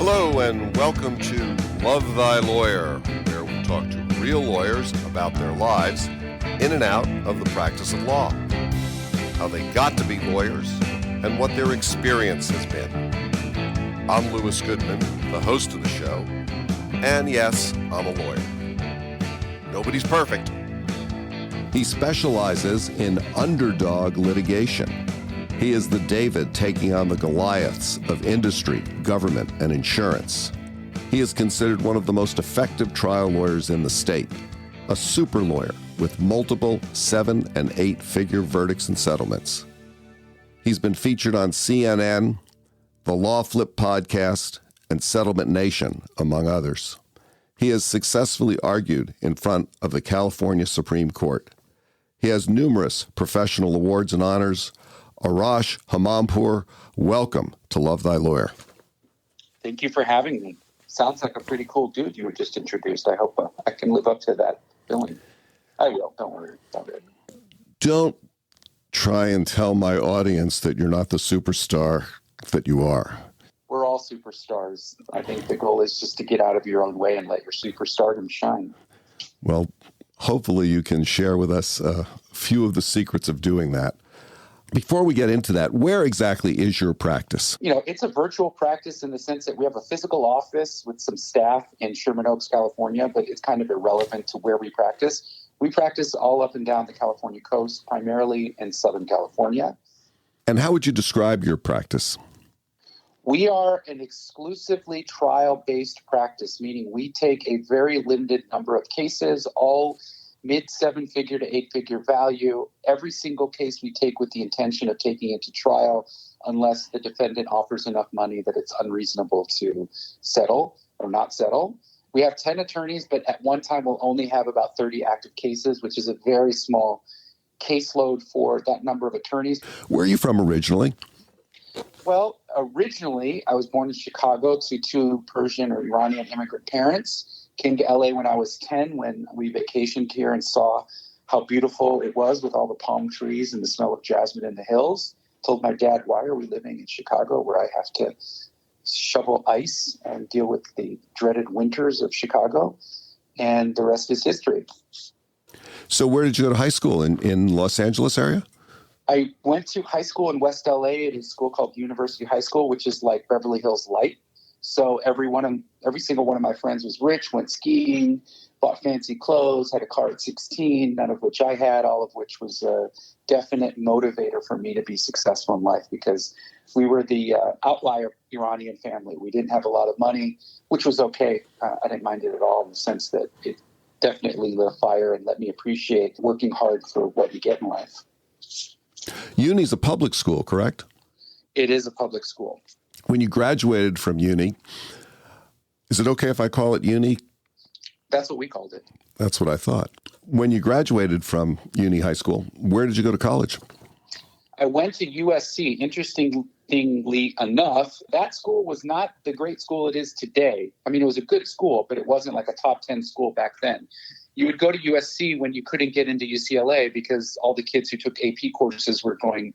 Hello and welcome to Love Thy Lawyer, where we talk to real lawyers about their lives in and out of the practice of law, how they got to be lawyers, and what their experience has been. I'm Louis Goodman, the host of the show, and yes, I'm a lawyer. Nobody's perfect. He specializes in underdog litigation. He is the David taking on the Goliaths of industry, government, and insurance. He is considered one of the most effective trial lawyers in the state, a super lawyer with multiple 7- and 8-figure verdicts and settlements. He's been featured on CNN, the Law Flip podcast, and Settlement Nation, among others. He has successfully argued in front of the California Supreme Court. He has numerous professional awards and honors. Arash Homampour, welcome to Love Thy Lawyer. Thank you for having me. Sounds like a pretty cool dude you were just introduced. I hope I can live up to that billing. I will. Don't worry about it. Don't try and tell my audience that you're not the superstar that you are. We're all superstars. I think the goal is just to get out of your own way and let your superstardom shine. Well, hopefully you can share with us a few of the secrets of doing that. Before we get into that, where exactly is your practice? It's a virtual practice in the sense that we have a physical office with some staff in Sherman Oaks, California, but it's kind of irrelevant to where we practice. We practice all up and down the California coast, primarily in Southern California. And how would you describe your practice? We are an exclusively trial-based practice, meaning we take a very limited number of cases, all mid-7-figure to 8-figure value. Every single case we take with the intention of taking it to trial unless the defendant offers enough money that it's unreasonable to settle or not settle. We have 10 attorneys, but at one time we'll only have about 30 active cases, which is a very small caseload for that number of attorneys. Where are you from originally? Well, originally I was born in Chicago to two Persian or Iranian immigrant parents. Came to LA when I was 10 when we vacationed here and saw how beautiful it was with all the palm trees and the smell of jasmine in the hills. Told my dad, why are we living in Chicago where I have to shovel ice and deal with the dreaded winters of Chicago? And the rest is history. So where did you go to high school? In Los Angeles area? I went to high school in West LA at a school called University High School, which is like Beverly Hills Light. So every single one of my friends was rich, went skiing, bought fancy clothes, had a car at 16, none of which I had, all of which was a definite motivator for me to be successful in life because we were the outlier Iranian family. We didn't have a lot of money, which was okay. I didn't mind it at all in the sense that it definitely lit a fire and let me appreciate working hard for what you get in life. Uni's a public school, correct? It is a public school. When you graduated from uni, is it okay if I call it uni? That's what we called it. That's what I thought. When you graduated from uni high school, where did you go to college? I went to USC. Interestingly enough, that school was not the great school it is today. I mean, it was a good school, but it wasn't like a top 10 school back then. You would go to USC when you couldn't get into UCLA because all the kids who took AP courses were going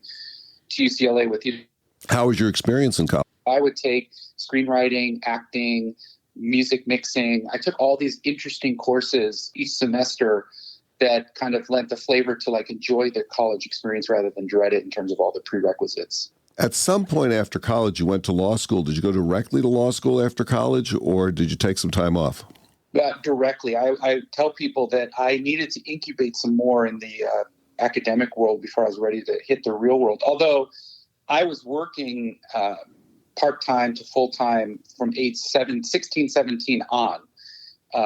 to UCLA with you. How was your experience in college? I would take screenwriting, acting, music mixing. I took all these interesting courses each semester that kind of lent the flavor to like enjoy the college experience rather than dread it in terms of all the prerequisites. At some point after college, you went to law school. Did you go directly to law school after college, or did you take some time off? Directly. I tell people that I needed to incubate some more in the academic world before I was ready to hit the real world. Although I was working part-time to full-time from age 16, 17 on.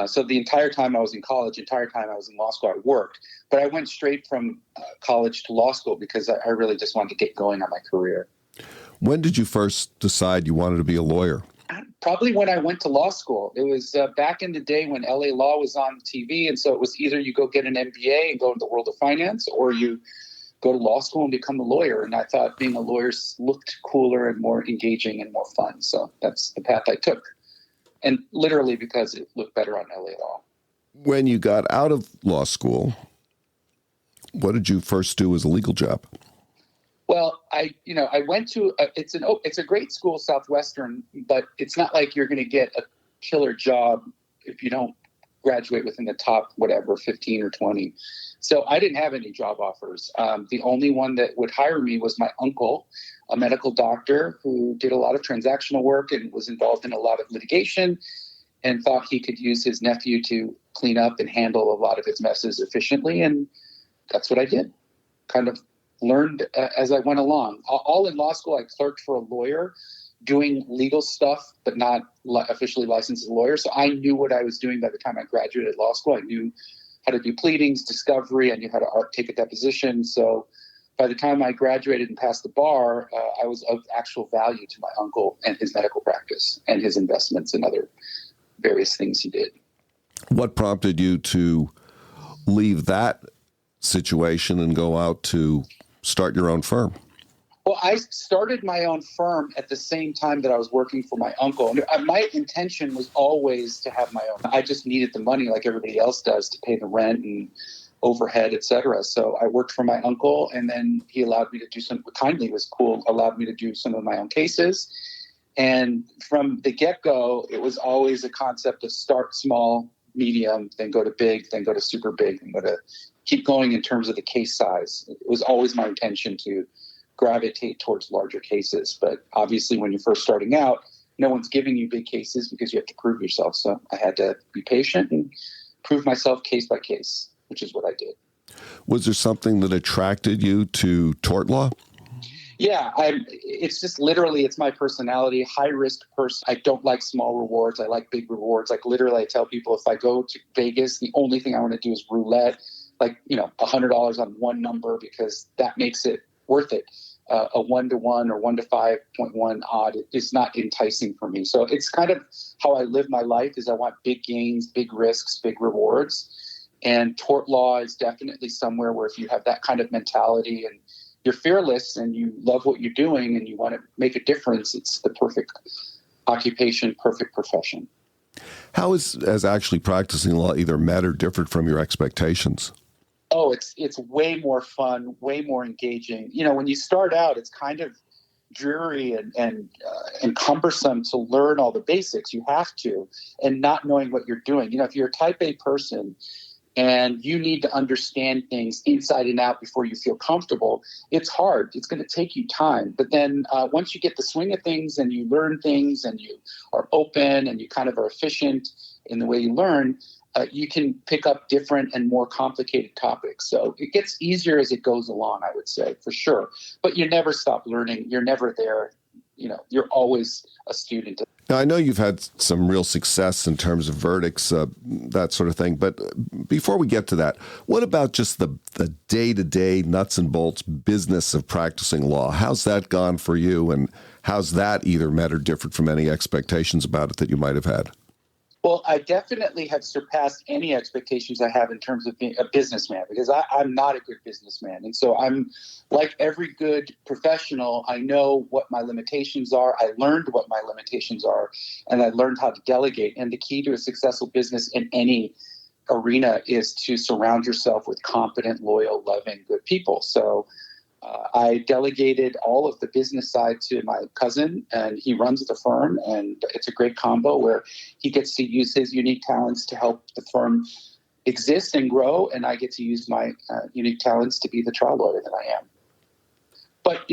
So the entire time I was in college, entire time I was in law school, I worked. But I went straight from college to law school because I really just wanted to get going on my career. When did you first decide you wanted to be a lawyer? Probably when I went to law school. It was back in the day when LA Law was on TV. And so it was either you go get an MBA and go into the world of finance, or you go to law school and become a lawyer. And I thought being a lawyer looked cooler and more engaging and more fun. So that's the path I took. And literally because it looked better on LA Law. When you got out of law school, what did you first do as a legal job? Well, I went to, it's a great school, Southwestern, but it's not like you're going to get a killer job if you don't graduate within the top, 15 or 20. So I didn't have any job offers. The only one that would hire me was my uncle, a medical doctor who did a lot of transactional work and was involved in a lot of litigation and thought he could use his nephew to clean up and handle a lot of his messes efficiently. And that's what I did. Kind of learned as I went along. All in law school, I clerked for a lawyer doing legal stuff, but not officially licensed as a lawyer. So I knew what I was doing by the time I graduated law school. I knew how to do pleadings, discovery. I knew how to take a deposition. So by the time I graduated and passed the bar, I was of actual value to my uncle and his medical practice and his investments and other various things he did. What prompted you to leave that situation and go out to start your own firm? Well, I started my own firm at the same time that I was working for my uncle. My intention was always to have my own. I just needed the money like everybody else does to pay the rent and overhead, et cetera. So I worked for my uncle, and then he allowed me to do allowed me to do some of my own cases. And from the get-go, it was always a concept of start small, medium, then go to big, then go to super big, and go to keep going in terms of the case size. It was always my intention to gravitate towards larger cases. But obviously, when you're first starting out, no one's giving you big cases because you have to prove yourself. So I had to be patient and prove myself case by case, which is what I did. Was there something that attracted you to tort law? Yeah, it's just literally, it's my personality, high risk person. I don't like small rewards. I like big rewards. Like literally, I tell people if I go to Vegas, the only thing I want to do is roulette, like, $100 on one number because that makes it worth it. A 1-to-1 or 1-to-5.1 odd is not enticing for me. So it's kind of how I live my life is I want big gains, big risks, big rewards. And tort law is definitely somewhere where if you have that kind of mentality and you're fearless and you love what you're doing and you want to make a difference, it's the perfect occupation, perfect profession. How is actually practicing law either met or different from your expectations? Oh, it's way more fun, way more engaging. When you start out, it's kind of dreary and cumbersome to learn all the basics. You have to, and not knowing what you're doing. If you're a type A person and you need to understand things inside and out before you feel comfortable, it's hard. It's going to take you time. But then once you get the swing of things and you learn things and you are open and you kind of are efficient in the way you learn, you can pick up different and more complicated topics. So it gets easier as it goes along, I would say, for sure. But you never stop learning. You're never there. You're always a student. Now, I know you've had some real success in terms of verdicts, that sort of thing. But before we get to that, what about just the day-to-day nuts and bolts business of practicing law? How's that gone for you? And how's that either met or different from any expectations about it that you might have had? Well, I definitely have surpassed any expectations I have in terms of being a businessman because I'm not a good businessman. And so I'm like every good professional. I know what my limitations are. I learned what my limitations are, and I learned how to delegate. And the key to a successful business in any arena is to surround yourself with competent, loyal, loving, good people. So I delegated all of the business side to my cousin, and he runs the firm, and it's a great combo where he gets to use his unique talents to help the firm exist and grow, and I get to use my unique talents to be the trial lawyer that I am. But,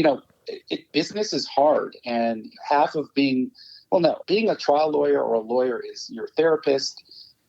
business is hard, and half of being a trial lawyer or a lawyer is your therapist,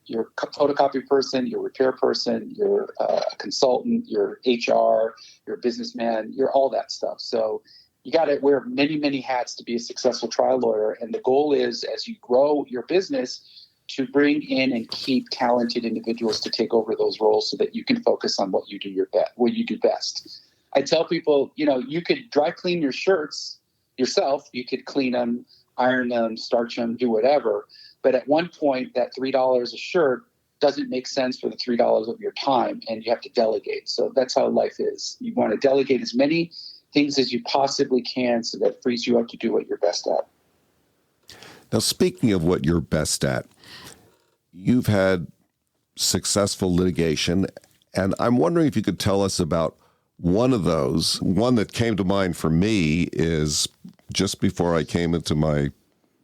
your photocopy person, your repair person, your consultant, your HR, your businessman, you're all that stuff. So you got to wear many, many hats to be a successful trial lawyer. And the goal is, as you grow your business, to bring in and keep talented individuals to take over those roles so that you can focus on what you do best. I tell people, you could dry clean your shirts yourself. You could clean them, iron them, starch them, do whatever. But at one point, that $3 a shirt doesn't make sense for the $3 of your time, and you have to delegate. So that's how life is. You want to delegate as many things as you possibly can so that frees you up to do what you're best at. Now, speaking of what you're best at, you've had successful litigation, and I'm wondering if you could tell us about One of those, one that came to mind for me is just before I came into my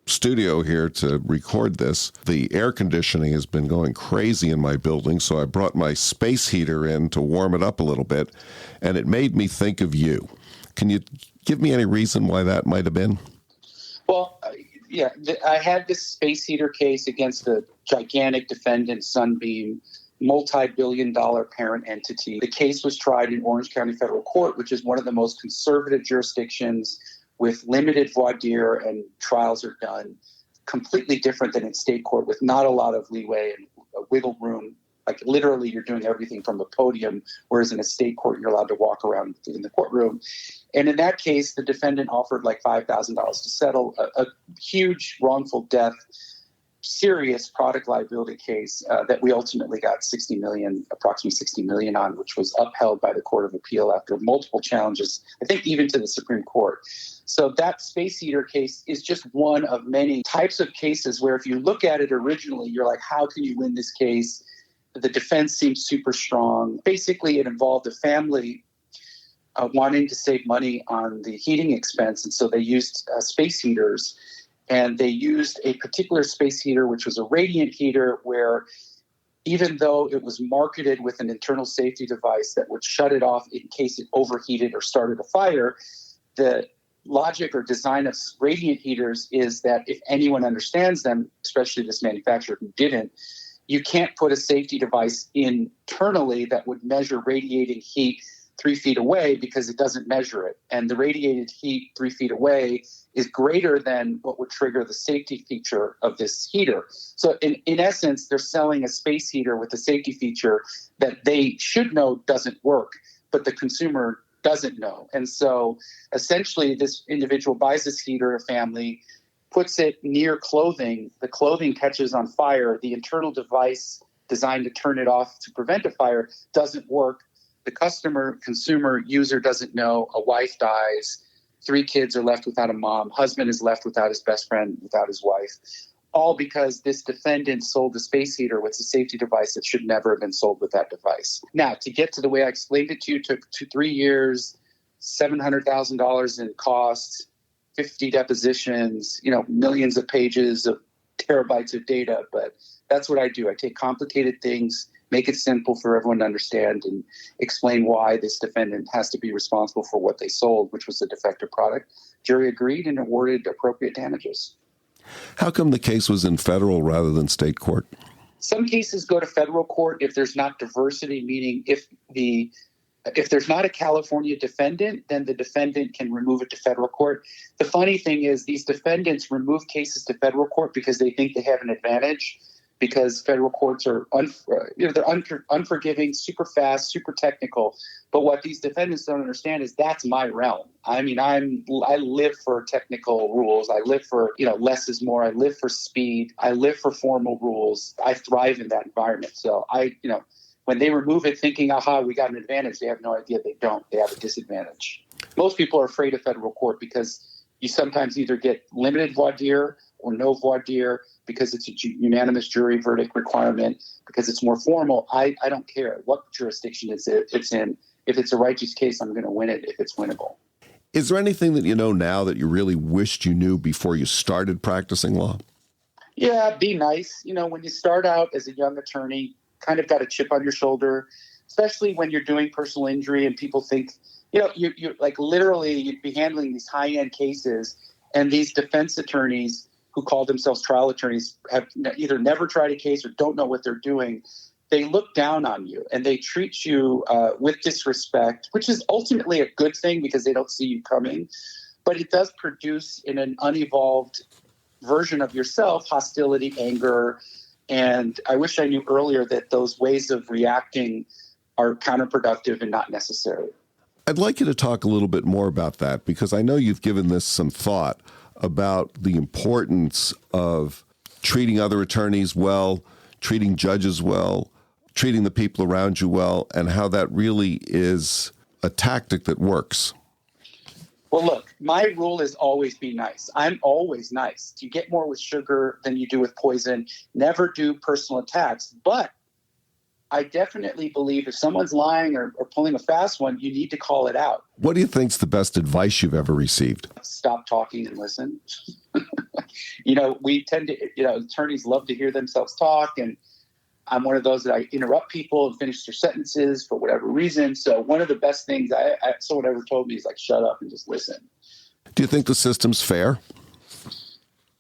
studio here to record this, the air conditioning has been going crazy in my building, so I brought my space heater in to warm it up a little bit, and it made me think of you. Can you give me any reason why that might have been? Well, yeah, I had this space heater case against a gigantic defendant, Sunbeam, multi-billion-dollar parent entity. The case was tried in Orange County Federal Court, which is one of the most conservative jurisdictions with limited voir dire, and trials are done completely different than in state court with not a lot of leeway and wiggle room. Like literally you're doing everything from a podium, whereas in a state court, you're allowed to walk around in the courtroom. And in that case, the defendant offered like $5,000 to settle a huge wrongful death, serious product liability case that we ultimately got approximately $60 million on, which was upheld by the Court of Appeal after multiple challenges, I think even to the Supreme Court. So that space heater case is just one of many types of cases where if you look at it originally, you're like, how can you win this case? The defense seems super strong. Basically, it involved a family wanting to save money on the heating expense, and so they used space heaters. And they used a particular space heater, which was a radiant heater, where even though it was marketed with an internal safety device that would shut it off in case it overheated or started a fire, the logic or design of radiant heaters is that if anyone understands them, especially this manufacturer who didn't, you can't put a safety device internally that would measure radiating heat 3 feet away because it doesn't measure it. And the radiated heat 3 feet away is greater than what would trigger the safety feature of this heater. So in essence, they're selling a space heater with a safety feature that they should know doesn't work, but the consumer doesn't know. And so essentially this individual buys this heater, a family, puts it near clothing. The clothing catches on fire. The internal device designed to turn it off to prevent a fire doesn't work. The consumer user doesn't know. A wife dies. 3 kids are left without a mom. Husband is left without his best friend, without his wife. All because this defendant sold the space heater with a safety device that should never have been sold with that device. Now, to get to the way I explained it to you, took 3 years, $700,000 in costs, 50 depositions, millions of pages of terabytes of data. But that's what I do. I take complicated things, make it simple for everyone to understand, and explain why this defendant has to be responsible for what they sold, which was a defective product. Jury agreed and awarded appropriate damages. How come the case was in federal rather than state court? Some cases go to federal court if there's not diversity, meaning if there's not a California defendant, then the defendant can remove it to federal court. The funny thing is these defendants remove cases to federal court because they think they have an advantage, because federal courts are they're unforgiving, super fast, super technical. But what these defendants don't understand is that's my realm. I mean, I live for technical rules. I live for, less is more. I live for speed. I live for formal rules. I thrive in that environment. So when they remove it thinking, aha, we got an advantage, they have no idea they don't. They have a disadvantage. Most people are afraid of federal court because you sometimes either get limited voir dire or no voir dire because it's a unanimous jury verdict requirement, because it's more formal. I don't care what jurisdiction it's in. If it's a righteous case, I'm going to win it if it's winnable. Is there anything that you know now that you really wished you knew before you started practicing law? Yeah, be nice. When you start out as a young attorney, kind of got a chip on your shoulder, especially when you're doing personal injury and people think, you're like literally you'd be handling these high-end cases, and these defense attorneys who call themselves trial attorneys have either never tried a case or don't know what they're doing. They look down on you and they treat you with disrespect, which is ultimately a good thing because they don't see you coming. But it does produce in an unevolved version of yourself hostility, anger. And I wish I knew earlier that those ways of reacting are counterproductive and not necessary. I'd like you to talk a little bit more about that, because I know you've given this some thought about the importance of treating other attorneys well, treating judges well, treating the people around you well, and how that really is a tactic that works. Well, look, my rule is always be nice. I'm always nice. You get more with sugar than you do with poison. Never do personal attacks. But I definitely believe if someone's lying or pulling a fast one, you need to call it out. What do you think's the best advice you've ever received? Stop talking and listen. We tend to, attorneys love to hear themselves talk. And I'm one of those that I interrupt people and finish their sentences for whatever reason. So one of the best things someone ever told me is like, shut up and just listen. Do you think the system's fair?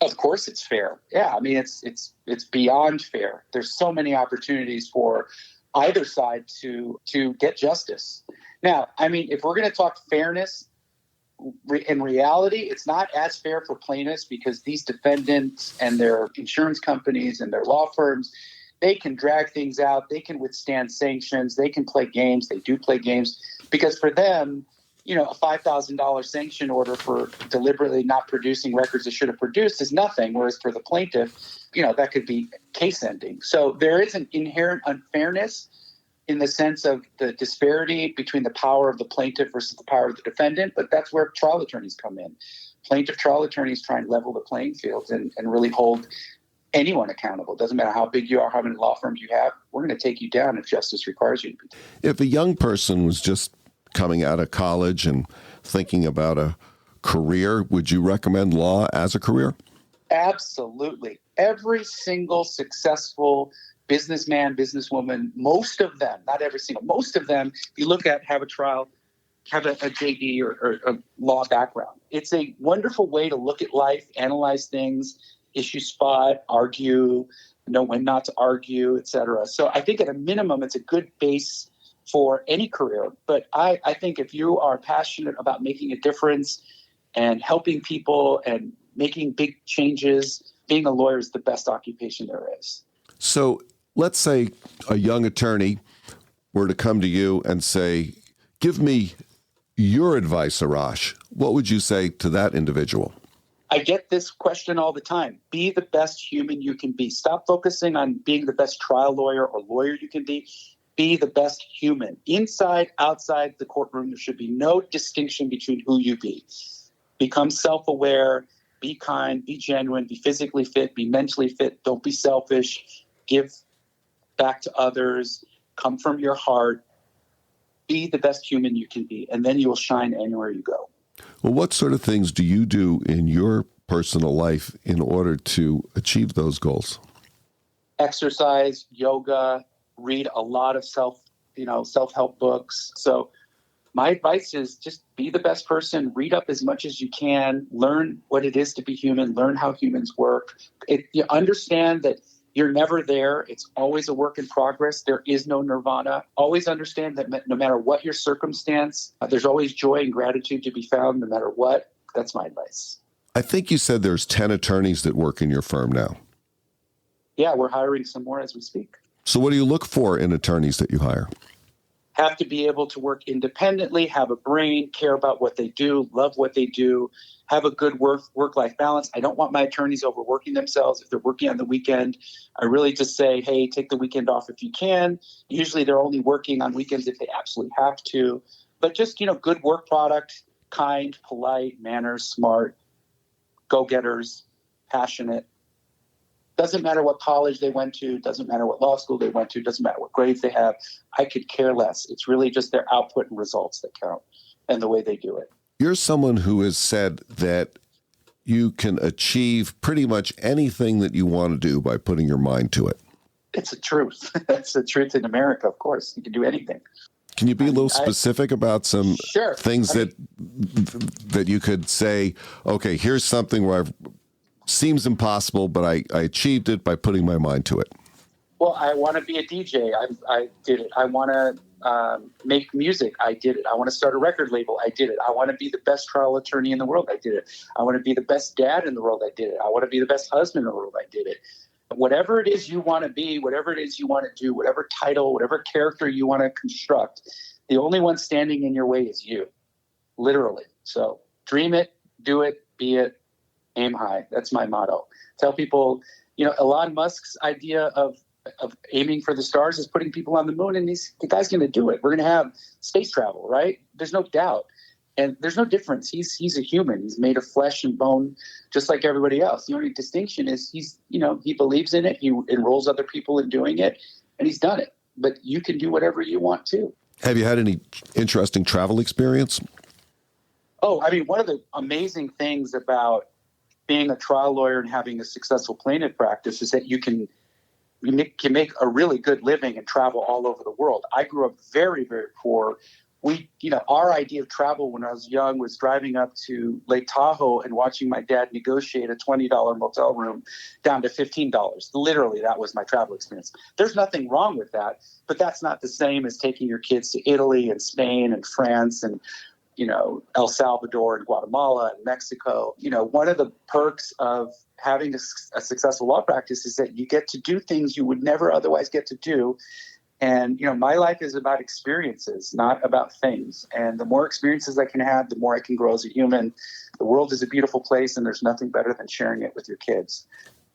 Of course it's fair. Yeah, I mean, it's beyond fair. There's so many opportunities for either side to get justice. Now, I mean, if we're going to talk fairness, in reality, it's not as fair for plaintiffs because these defendants and their insurance companies and their law firms, they can drag things out. They can withstand sanctions. They can play games. They do play games because for them, a $5,000 sanction order for deliberately not producing records they should have produced is nothing. Whereas for the plaintiff, that could be case ending. So there is an inherent unfairness in the sense of the disparity between the power of the plaintiff versus the power of the defendant. But that's where trial attorneys come in. Plaintiff trial attorneys try and level the playing field and really hold anyone accountable. It doesn't matter how big you are, how many law firms you have. We're going to take you down if justice requires you to be. If a young person was just coming out of college and thinking about a career, would you recommend law as a career? Absolutely. Every single successful businessman, businesswoman, most of them, not every single, most of them, if you look at, have a trial, have a JD or a law background. It's a wonderful way to look at life, analyze things, issue spot, argue, know when not to argue, et cetera. So I think at a minimum, it's a good base for any career. But I think if you are passionate about making a difference and helping people and making big changes, being a lawyer is the best occupation there is. So let's say a young attorney were to come to you and say, give me your advice, Arash. What would you say to that individual? I get this question all the time. Be the best human you can be. Stop focusing on being the best trial lawyer or lawyer you can be. Be the best human. Inside, outside the courtroom, there should be no distinction between who you be. Become self-aware, be kind, be genuine, be physically fit, be mentally fit. Don't be selfish. Give back to others. Come from your heart. Be the best human you can be, and then you will shine anywhere you go. Well, what sort of things do you do in your personal life in order to achieve those goals? Exercise, yoga, read a lot of self-help books. So my advice is just be the best person, read up as much as you can, learn what it is to be human, learn how humans work. You understand that you're never there. It's always a work in progress. There is no nirvana. Always understand that no matter what your circumstance, there's always joy and gratitude to be found no matter what. That's my advice. I think you said there's 10 attorneys that work in your firm now. Yeah, we're hiring some more as we speak. So what do you look for in attorneys that you hire? Have to be able to work independently, have a brain, care about what they do, love what they do, have a good work-life balance. I don't want my attorneys overworking themselves. If they're working on the weekend, I really just say, hey, take the weekend off if you can. Usually they're only working on weekends if they absolutely have to. But just, good work product, kind, polite, manners, smart, go-getters, passionate. Doesn't matter what college they went to, doesn't matter what law school they went to, doesn't matter what grades they have. I could care less. It's really just their output and results that count and the way they do it. You're someone who has said that you can achieve pretty much anything that you want to do by putting your mind to it. It's the truth. That's the truth in America, of course. You can do anything. Can you be a little specific about some things that you could say, okay, here's something where seems impossible, but I achieved it by putting my mind to it? Well, I want to be a DJ. I did it. I want to make music. I did it. I want to start a record label. I did it. I want to be the best trial attorney in the world. I did it. I want to be the best dad in the world. I did it. I want to be the best husband in the world. I did it. Whatever it is you want to be, whatever it is you want to do, whatever title, whatever character you want to construct, the only one standing in your way is you, literally. So dream it, do it, be it, aim high. That's my motto. Tell people, Elon Musk's idea of aiming for the stars is putting people on the moon, and the guy's going to do it. We're going to have space travel, right? There's no doubt. And there's no difference. He's a human. He's made of flesh and bone, just like everybody else. The only distinction is he believes in it. He enrolls other people in doing it, and he's done it. but you can do whatever you want to. Have you had any interesting travel experience? Oh, I mean, one of the amazing things about being a trial lawyer and having a successful plaintiff practice is that you can make a really good living and travel all over the world. I grew up very, very poor. Our idea of travel when I was young was driving up to Lake Tahoe and watching my dad negotiate a $20 motel room down to $15. Literally, that was my travel experience. There's nothing wrong with that, but that's not the same as taking your kids to Italy and Spain and France and, El Salvador and Guatemala and Mexico. One of the perks of having a successful law practice is that you get to do things you would never otherwise get to do. And, my life is about experiences, not about things. And the more experiences I can have, the more I can grow as a human. The world is a beautiful place, and there's nothing better than sharing it with your kids.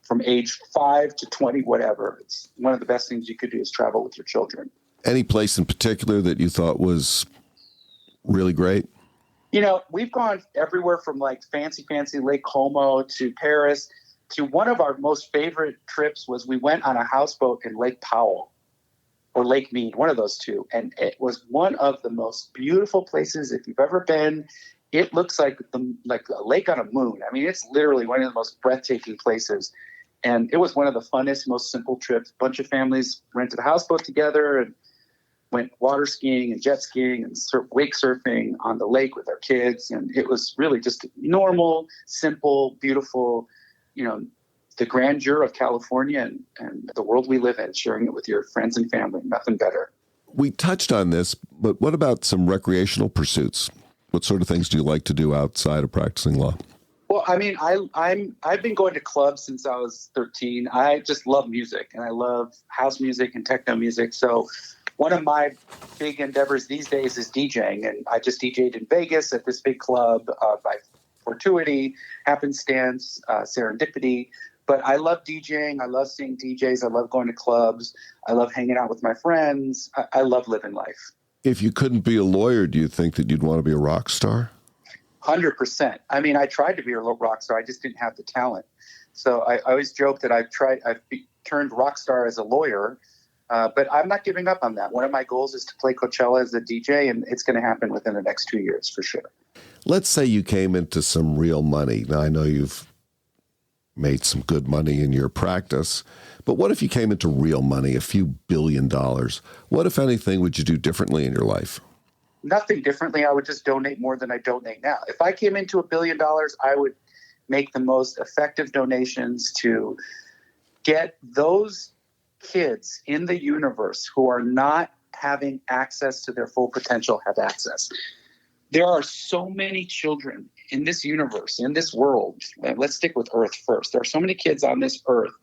From age 5 to 20, whatever. It's one of the best things you could do is travel with your children. Any place in particular that you thought was really great? We've gone everywhere from like fancy Lake Como to Paris to one of our most favorite trips was we went on a houseboat in Lake Powell or Lake Mead, one of those two. And it was one of the most beautiful places. If you've ever been, it looks like a lake on a moon. I mean, it's literally one of the most breathtaking places. And it was one of the funnest, most simple trips. A bunch of families rented a houseboat together and went water skiing and jet skiing and wake surfing on the lake with our kids. And it was really just normal, simple, beautiful, the grandeur of California and the world we live in, sharing it with your friends and family. Nothing better. We touched on this, but what about some recreational pursuits? What sort of things do you like to do outside of practicing law? Well, I mean, I've been going to clubs since I was 13. I just love music, and I love house music and techno music. So one of my big endeavors these days is DJing, and I just DJ'd in Vegas at this big club by fortuity, happenstance, serendipity. But I love DJing. I love seeing DJs. I love going to clubs. I love hanging out with my friends. I love living life. If you couldn't be a lawyer, do you think that you'd want to be a rock star? 100%. I mean, I tried to be a rock star. I just didn't have the talent. So I always joke that I've turned rock star as a lawyer. But I'm not giving up on that. One of my goals is to play Coachella as a DJ, and it's going to happen within the next 2 years for sure. Let's say you came into some real money. Now, I know you've made some good money in your practice, but what if you came into real money, a few $1 billion? What, if anything, would you do differently in your life? Nothing differently. I would just donate more than I donate now. If I came into $1 billion, I would make the most effective donations to get those kids in the universe who are not having access to their full potential have access. There are so many children in this universe, in this world. Let's stick with Earth first. There are so many kids on this Earth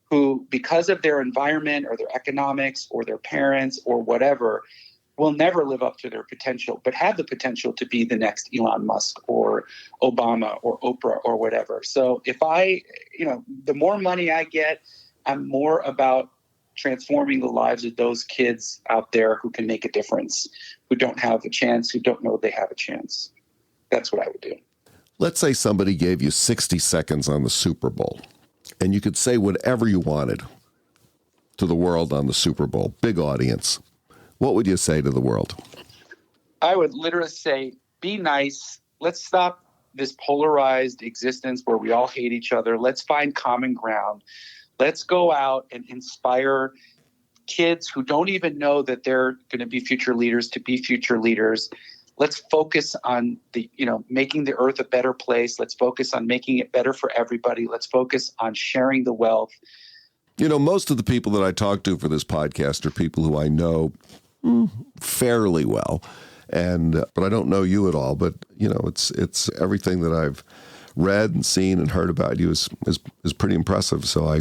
who, because of their environment or their economics or their parents or whatever, will never live up to their potential, but have the potential to be the next Elon Musk or Obama or Oprah or whatever. So if the more money I get, I'm more about transforming the lives of those kids out there who can make a difference, who don't have a chance, who don't know they have a chance. That's what I would do. Let's say somebody gave you 60 seconds on the Super Bowl, and you could say whatever you wanted to the world on the Super Bowl, big audience. What would you say to the world? I would literally say, be nice. Let's stop this polarized existence where we all hate each other. Let's find common ground. Let's go out and inspire kids who don't even know that they're going to be future leaders to be future leaders. Let's focus on making the earth a better place. Let's focus on making it better for everybody. Let's focus on sharing the wealth. Most of the people that I talk to for this podcast are people who I know fairly well, but I don't know you at all. But it's everything that I've read and seen and heard about you is pretty impressive. So I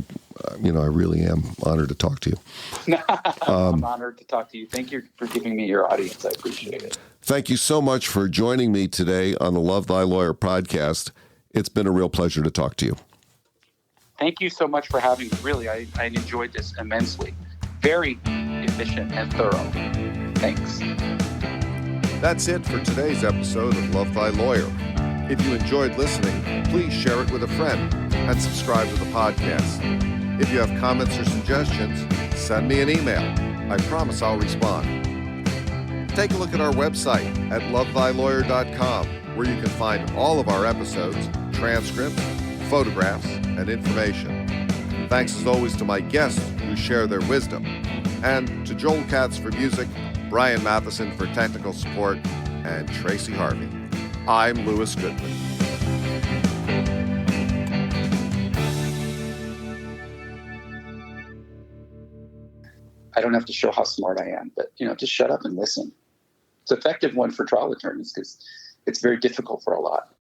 really am honored to talk to you. I'm honored to talk to you. Thank you for giving me your audience. I appreciate it. Thank you so much for joining me today on the Love Thy Lawyer podcast. It's been a real pleasure to talk to you. Thank you so much for having me. Really, I enjoyed this immensely. Very efficient and thorough. Thanks. That's it for today's episode of Love Thy Lawyer. If you enjoyed listening, please share it with a friend and subscribe to the podcast. If you have comments or suggestions, send me an email. I promise I'll respond. Take a look at our website at lovethylawyer.com, where you can find all of our episodes, transcripts, photographs, and information. Thanks as always to my guests who share their wisdom, and to Joel Katz for music, Brian Matheson for technical support, and Tracy Harvey. I'm Louis Goodman. I don't have to show how smart I am, but, just shut up and listen. It's an effective one for trial attorneys because it's very difficult for a lot.